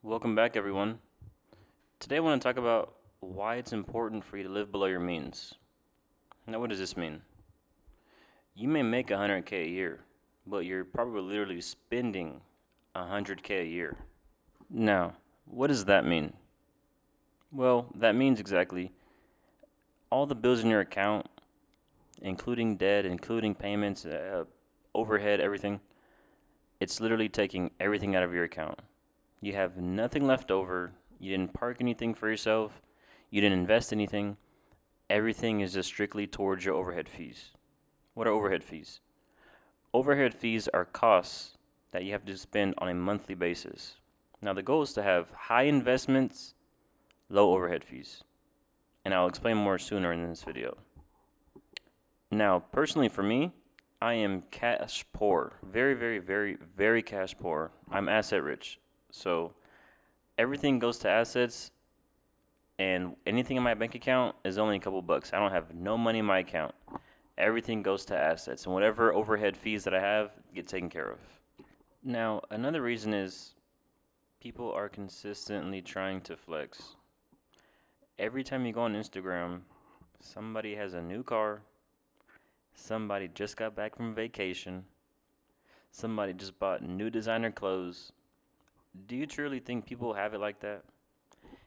Welcome back, everyone. Today, I want to talk about why it's important for you to live below your means. Now, what does this mean? You may make 100K a year, but you're probably literally spending 100K a year. Now, what does that mean? Well, that means exactly all the bills in your account, including debt, including payments, overhead, everything, it's literally taking everything out of your account. You have nothing left over. You didn't park anything for yourself. You didn't invest anything. Everything is just strictly towards your overhead fees. What are overhead fees? Overhead fees are costs that you have to spend on a monthly basis. Now, the goal is to have high investments, low overhead fees. And I'll explain more sooner in this video. Now, personally for me, I am cash poor. Very, very, very, very cash poor. I'm asset rich. So everything goes to assets, and anything in my bank account is only a couple bucks. I don't have no money in my account. Everything goes to assets, and whatever overhead fees that I have get taken care of. Now, another reason is people are consistently trying to flex. Every time you go on Instagram, somebody has a new car, somebody just got back from vacation, somebody just bought new designer clothes. Do you truly think people have it like that?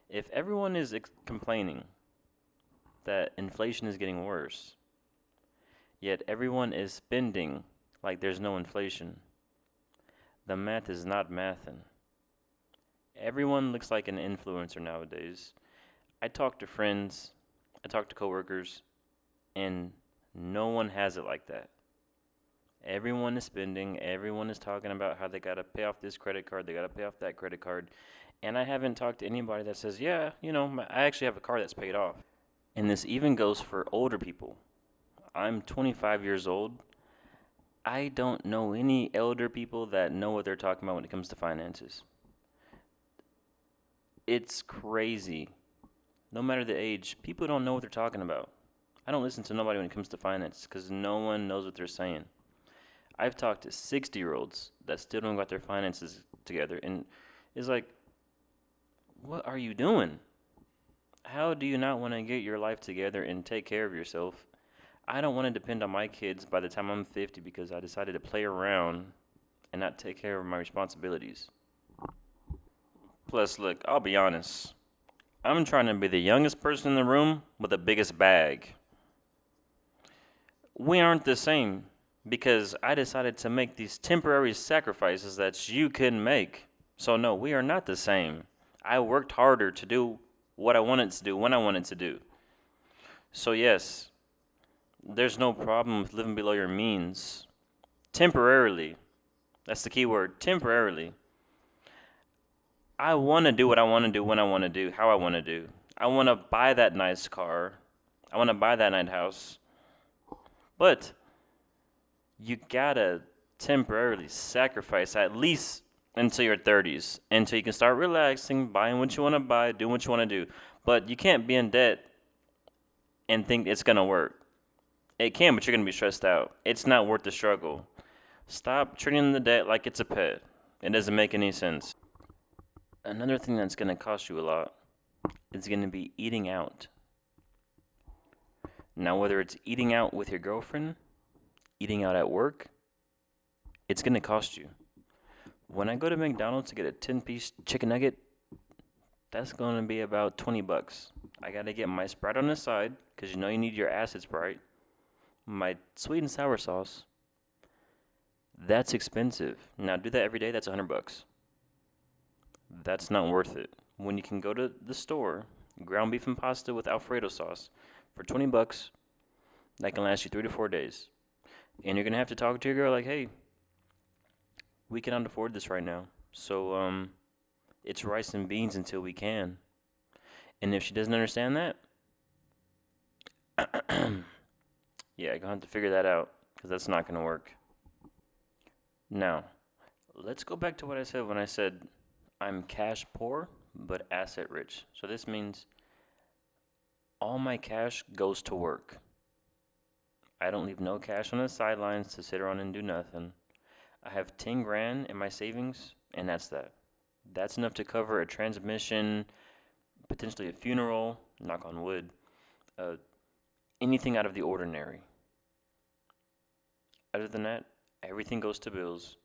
If everyone is complaining that inflation is getting worse, yet everyone is spending like there's no inflation, the math is not mathing. Everyone looks like an influencer nowadays. I talk to friends, I talk to coworkers, and no one has it like that. Everyone is spending, everyone is talking about how they gotta pay off this credit card, they gotta pay off that credit card. And I haven't talked to anybody that says, yeah, I actually have a car that's paid off. And this even goes for older people. I'm 25 years old. I don't know any elder people that know what they're talking about when it comes to finances. It's crazy. No matter the age, people don't know what they're talking about. I don't listen to nobody when it comes to finance because no one knows what they're saying. I've talked to 60-year-olds that still don't got their finances together, and it's like, what are you doing? How do you not want to get your life together and take care of yourself? I don't want to depend on my kids by the time I'm 50 because I decided to play around and not take care of my responsibilities. Plus, look, I'll be honest. I'm trying to be the youngest person in the room with the biggest bag. We aren't the same because I decided to make these temporary sacrifices that you couldn't make. So, no, we are not the same. I worked harder to do what I wanted to do when I wanted to do. So, yes, there's no problem with living below your means temporarily. That's the key word, temporarily. I want to do what I want to do when I want to do, how I want to do. I want to buy that nice car. I want to buy that nice house. But you gotta temporarily sacrifice at least until your 30s, until you can start relaxing, buying what you want to buy, doing what you want to do. But you can't be in debt and think it's gonna work. It can, but you're gonna be stressed out. It's not worth the struggle. Stop treating the debt like it's a pet. It doesn't make any sense. Another thing that's gonna cost you a lot is gonna be eating out. Now, whether it's eating out with your girlfriend, eating out at work, it's gonna cost you. When I go to McDonald's to get a 10-piece chicken nugget, that's gonna be about 20 bucks. I gotta get my Sprite on the side, because you need your acid Sprite. My sweet and sour sauce, that's expensive. Now, do that every day, that's 100 bucks. That's not worth it. When you can go to the store, ground beef and pasta with Alfredo sauce for 20 bucks, that can last you 3 to 4 days. And you're gonna have to talk to your girl like, hey, we cannot afford this right now. So, it's rice and beans until we can. And if she doesn't understand that, yeah, you're gonna have to figure that out because that's not gonna work. Now, let's go back to what I said when I said I'm cash poor but asset rich. So this means all my cash goes to work. I don't leave no cash on the sidelines to sit around and do nothing. I have 10 grand in my savings, and that's that. That's enough to cover a transmission, potentially a funeral, knock on wood, uh, anything out of the ordinary. Other than that, everything goes to bills,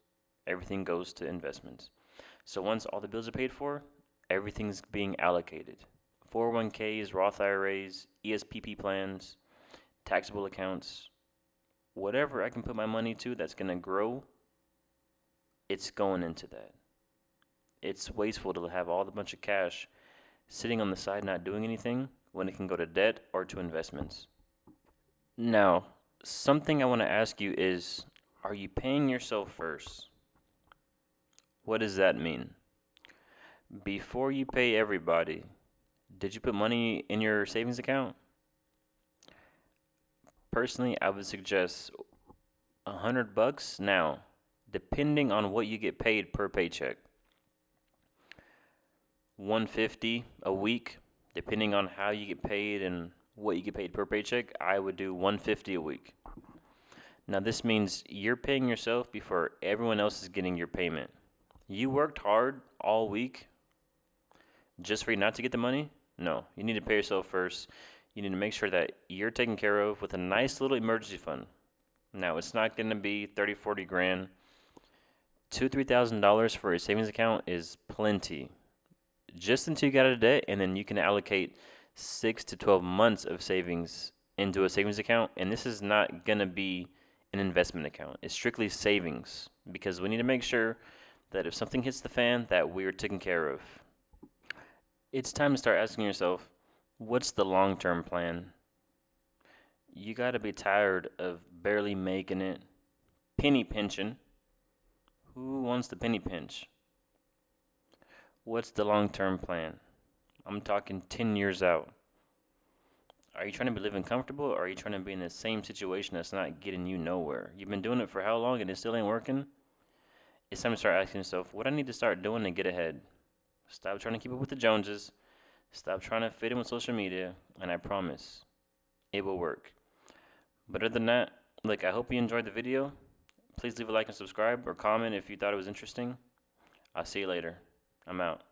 everything goes to investments. So once all the bills are paid for, everything's being allocated. 401ks, Roth IRAs, ESPP plans, taxable accounts, whatever I can put my money to that's going to grow, it's going into that. It's wasteful to have all the bunch of cash sitting on the side not doing anything when it can go to debt or to investments. Now, something I want to ask you is, are you paying yourself first? What does that mean? Before you pay everybody, did you put money in your savings account? Personally, I would suggest $100 now, depending on what you get paid per paycheck. 150 a week, depending on how you get paid and what you get paid per paycheck. I would do 150 a week. Now this means you're paying yourself before everyone else is getting your payment. You worked hard all week just for you not to get the money? No, you need to pay yourself first. You need to make sure that you're taken care of with a nice little emergency fund. Now, it's not going to be 30, 40 grand. $2,000, $3,000 for a savings account is plenty. Just until you get out of debt, and then you can allocate 6 to 12 months of savings into a savings account. And this is not going to be an investment account. It's strictly savings because we need to make sure that if something hits the fan, that we're taken care of. It's time to start asking yourself, what's the long-term plan? You got to be tired of barely making it, penny pinching. Who wants the penny pinch? What's the long-term plan? I'm talking 10 years out. Are you trying to be living comfortable, or are you trying to be in the same situation that's not getting you nowhere? You've been doing it for how long and it still ain't working? It's time to start asking yourself, what I need to start doing to get ahead. Stop trying to keep up with the Joneses. Stop trying to fit in with social media, and I promise it will work. But other than that, look, I hope you enjoyed the video. Please leave a like and subscribe or comment if you thought it was interesting. I'll see you later. I'm out.